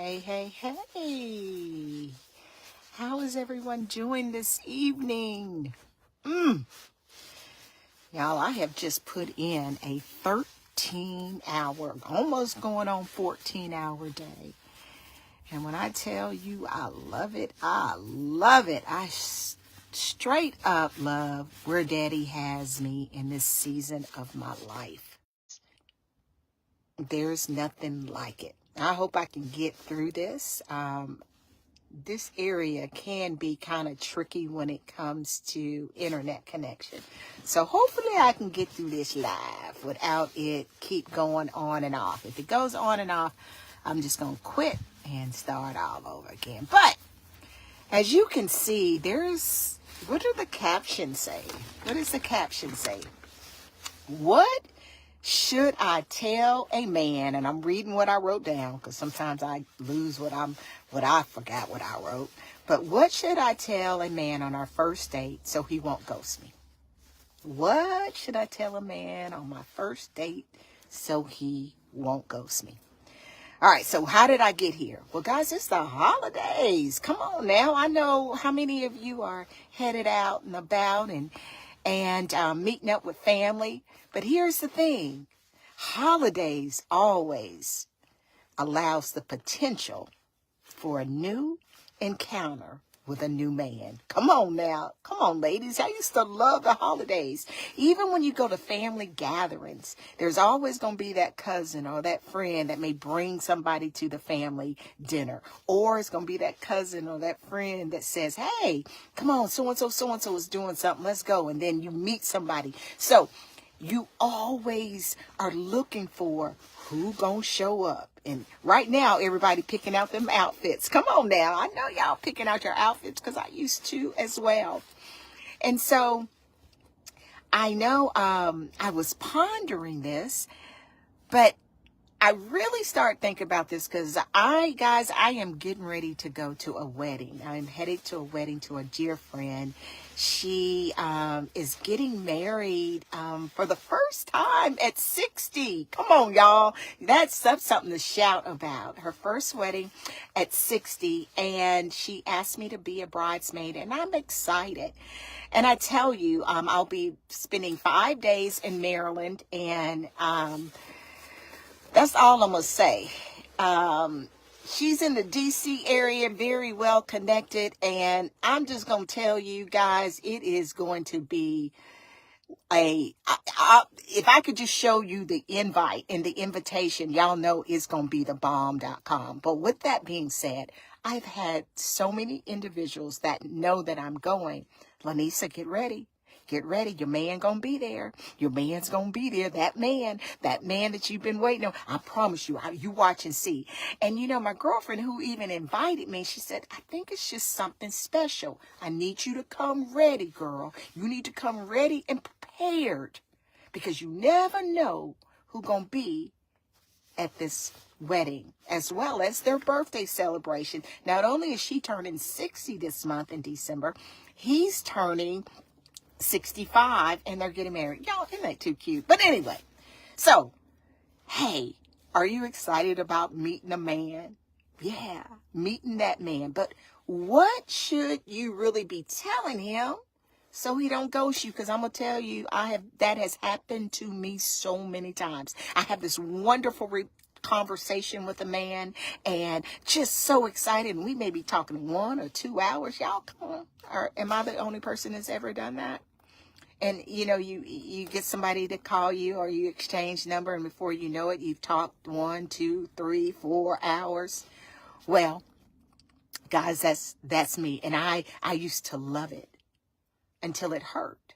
Hey, hey, hey. How is everyone doing this evening? Y'all, I have just put in a 13-hour, almost going on 14-hour day. And when I tell you I love it, I love it. I straight up love where Daddy has me in this season of my life. There's nothing like it. I hope I can get through this. This area can be kind of tricky when it comes to internet connection. So hopefully I can get through this live without it keep going on and off. If it goes on and off, I'm just going to quit and start all over again. But as you can see, what do the captions say? What does the caption say? What should I tell a man? And I'm reading what I wrote down because sometimes I lose what I forgot what I wrote. But what should I tell a man on our first date so he won't ghost me? What should I tell a man on my first date so he won't ghost me? All right, so how did I get here? Well, guys, it's the holidays. Come on now. I know how many of you are headed out and about and meeting up with family. But here's the thing. Holidays always allows the potential for a new encounter with a new man. Come on now. Come on, ladies. I used to love the holidays. Even when you go to family gatherings, there's always going to be that cousin or that friend that may bring somebody to the family dinner. Or it's going to be that cousin or that friend that says, hey, come on, so-and-so is doing something. Let's go. And then you meet somebody. So you always are looking for who gonna show up. And right now, everybody picking out them outfits. Come on now. I know y'all picking out your outfits because I used to as well. And so I know I was pondering this, but I really start thinking about this because I am getting ready to go to a wedding. I'm headed to a wedding to a dear friend. She is getting married for the first time at 60. Come on, y'all. That's something to shout about. Her first wedding at 60, and she asked me to be a bridesmaid, and I'm excited. And I tell you, I'll be spending 5 days in Maryland, and that's all I'm going to say. She's in the D.C. area, very well connected. And I'm just going to tell you guys, it is going to be if I could just show you the invite and the invitation, y'all know it's going to be thebomb.com. But with that being said, I've had so many individuals that know that I'm going. Lanisa, get ready. Get ready. Your man gonna be there. Your man's gonna be there. That man that you've been waiting on. I promise you, you watch and see. And you know, my girlfriend who even invited me, she said, I think it's just something special. I need you to come ready, girl. You need to come ready and prepared because you never know who's gonna be at this wedding as well as their birthday celebration. Not only is she turning 60 this month in December, he's turning 65 and they're getting married. Y'all, isn't that too cute? But anyway, so, hey, are you excited about meeting a man? Yeah, meeting that man. But what should you really be telling him so he don't ghost you? Because I'm going to tell you, that has happened to me so many times. I have this wonderful conversation with a man and just so excited. And we may be talking 1 or 2 hours. Y'all, come on. Or am I the only person that's ever done that? And, you know, you get somebody to call you or you exchange number and before you know it, you've talked 1, 2, 3, 4 hours. Well, guys, that's me. And I used to love it until it hurt.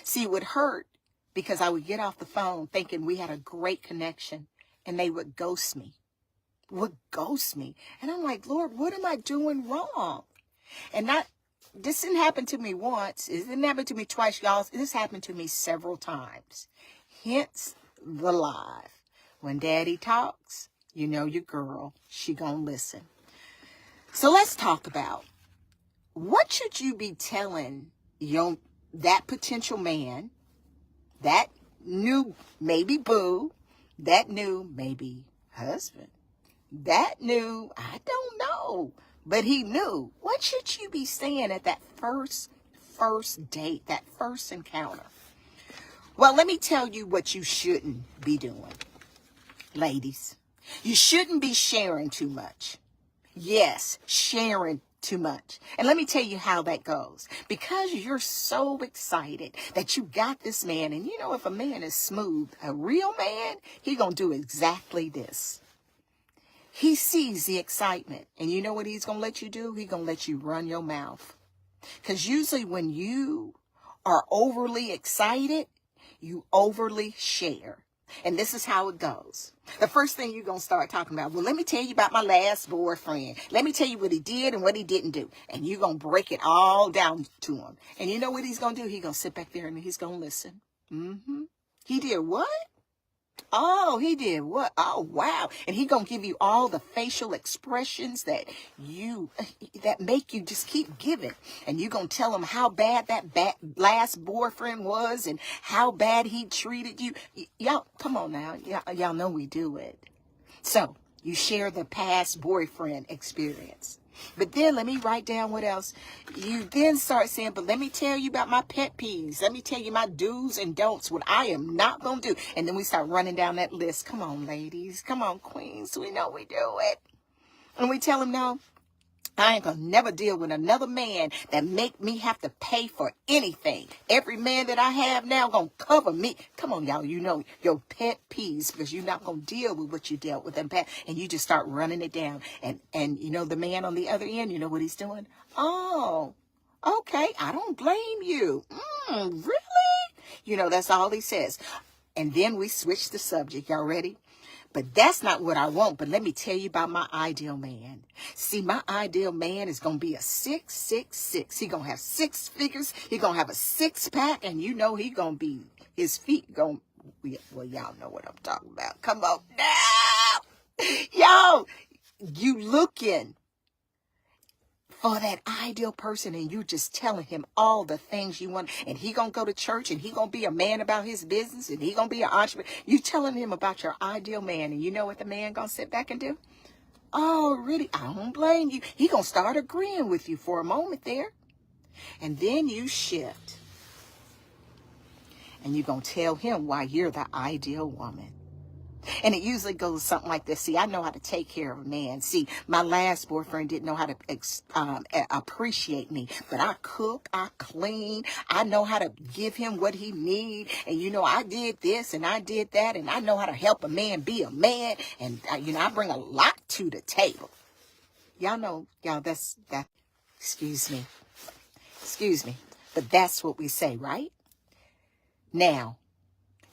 See, it would hurt because I would get off the phone thinking we had a great connection and they would ghost me. And I'm like, Lord, what am I doing wrong? And this didn't happen to me once. It didn't happen to me twice, y'all. This happened to me several times. Hence the live. When Daddy talks, you know your girl. She gonna listen. So let's talk about what should you be telling that potential man, that new maybe boo, that new maybe husband, that knew, I don't know, but he knew. What should you be saying at that first date, that first encounter? Well, let me tell you what you shouldn't be doing, ladies. You shouldn't be sharing too much. Yes, sharing too much. And let me tell you how that goes. Because you're so excited that you got this man, and you know, if a man is smooth, a real man, he gonna do exactly this. He sees the excitement, and you know what he's gonna let you do? He's gonna let you run your mouth. Because usually when you are overly excited, you overly share. And this is how it goes. The first thing you're going to start talking about, well, let me tell you about my last boyfriend. Let me tell you what he did and what he didn't do. And you're going to break it all down to him. And you know what he's going to do? He's going to sit back there and he's going to listen. He did what? Oh, he did what? Oh, wow. And he going to give you all the facial expressions that make you just keep giving. And you going to tell him how bad that last boyfriend was and how bad he treated you. Y'all, come on now. Y'all know we do it. So you share the past boyfriend experience. But then let me write down what else. You then start saying, but let me tell you about my pet peeves. Let me tell you my do's and don'ts, what I am not going to do. And then we start running down that list. Come on, ladies. Come on, queens. We know we do it. And we tell them, no, I ain't going to never deal with another man that make me have to pay for anything. Every man that I have now going to cover me. Come on, y'all. You know your pet peeves because you're not going to deal with what you dealt with in past. And you just start running it down. And you know the man on the other end, you know what he's doing? Oh, okay. I don't blame you. Really? You know, that's all he says. And then we switch the subject. Y'all ready? But that's not what I want. But let me tell you about my ideal man. See, my ideal man is going to be a 666. He's going to have 6 figures. He's going to have a 6-pack. And you know he going to be, his feet going to, well, y'all know what I'm talking about. Come on now. Yo, you looking for that ideal person and you just telling him all the things you want, and he gonna go to church and he gonna be a man about his business and he gonna be an entrepreneur. You telling him about your ideal man, and you know what the man gonna sit back and do? Oh, really? I don't blame you. He gonna start agreeing with you for a moment there, and then you shift and you gonna tell him why you're the ideal woman. And it usually goes something like this. See, I know how to take care of a man. See, my last boyfriend didn't know how to appreciate me. But I cook, I clean, I know how to give him what he need. And, you know, I did this and I did that. And I know how to help a man be a man. And, you know, I bring a lot to the table. Y'all know, y'all, that's that. Excuse me. But that's what we say, right? Now,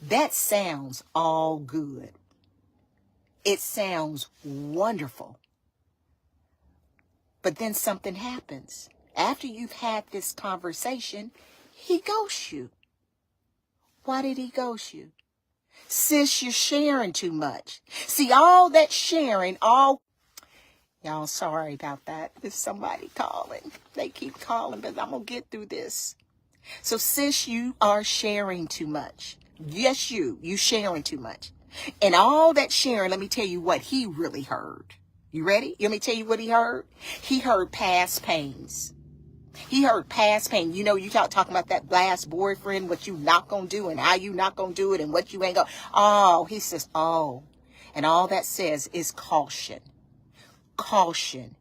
that sounds all good. It sounds wonderful. But then something happens. After you've had this conversation, he ghosts you. Why did he ghost you? Sis, you're sharing too much. See, all that sharing, y'all, sorry about that. There's somebody calling. They keep calling, but I'm going to get through this. So, sis, you are sharing too much. Yes, you sharing too much. And all that sharing, let me tell you what he really heard. You ready? Let me tell you what he heard. He heard past pains. He heard past pain. You know, you talking about that last boyfriend, what you not going to do and how you not going to do it and what you ain't going to. Oh, he says, oh. And all that says is caution. Caution.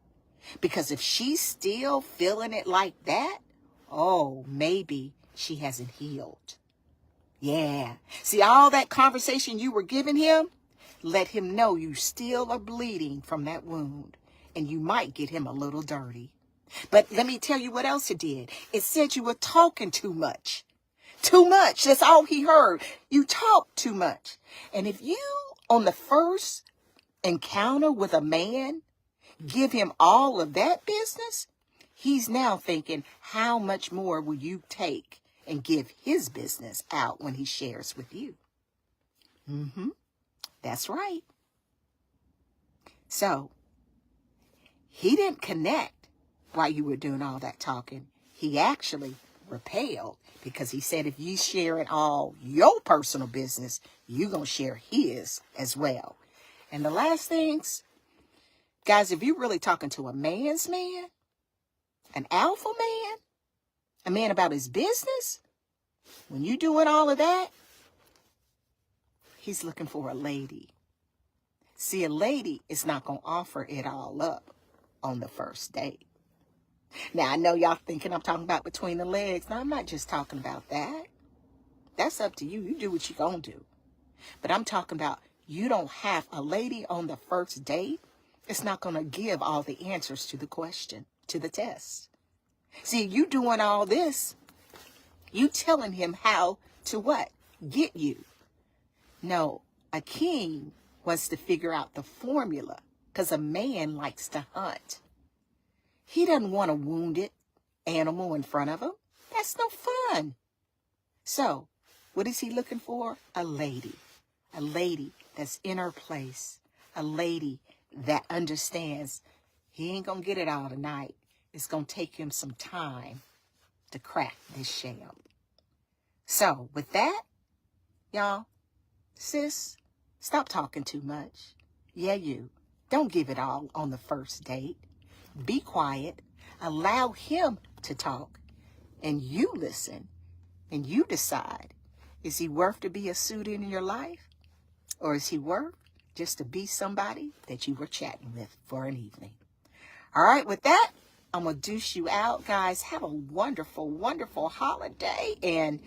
Because if she's still feeling it like that, oh, maybe she hasn't healed. Yeah. See, all that conversation you were giving him, let him know you still are bleeding from that wound. And you might get him a little dirty. But let me tell you what else it did. It said you were talking too much. Too much. That's all he heard. You talk too much. And if you, on the first encounter with a man, give him all of that business, he's now thinking, how much more will you take and give his business out when he shares with you? That's right. So, he didn't connect while you were doing all that talking. He actually repelled because he said if you sharing all your personal business, you're going to share his as well. And the last things, Guys, if you're really talking to a man's man, an alpha man, a man about his business, when you're doing all of that, he's looking for a lady. See, a lady is not going to offer it all up on the first date. Now, I know y'all thinking I'm talking about between the legs. Now, I'm not just talking about that. That's up to you. You do what you're going to do. But I'm talking about you don't have a lady on the first date. It's not going to give all the answers to the question, to the test. See, you doing all this, you telling him how to what? Get you. No, a king wants to figure out the formula because a man likes to hunt. He doesn't want a wounded animal in front of him. That's no fun. So, what is he looking for? A lady. A lady that's in her place. A lady that understands he ain't going to get it all tonight. It's going to take him some time to crack this shell. So, with that, y'all, sis, stop talking too much. Yeah, you. Don't give it all on the first date. Be quiet. Allow him to talk. And you listen. And you decide. Is he worth to be a suit in your life? Or is he worth just to be somebody that you were chatting with for an evening? All right, with that, I'm going to deuce you out. Guys, have a wonderful, wonderful holiday. And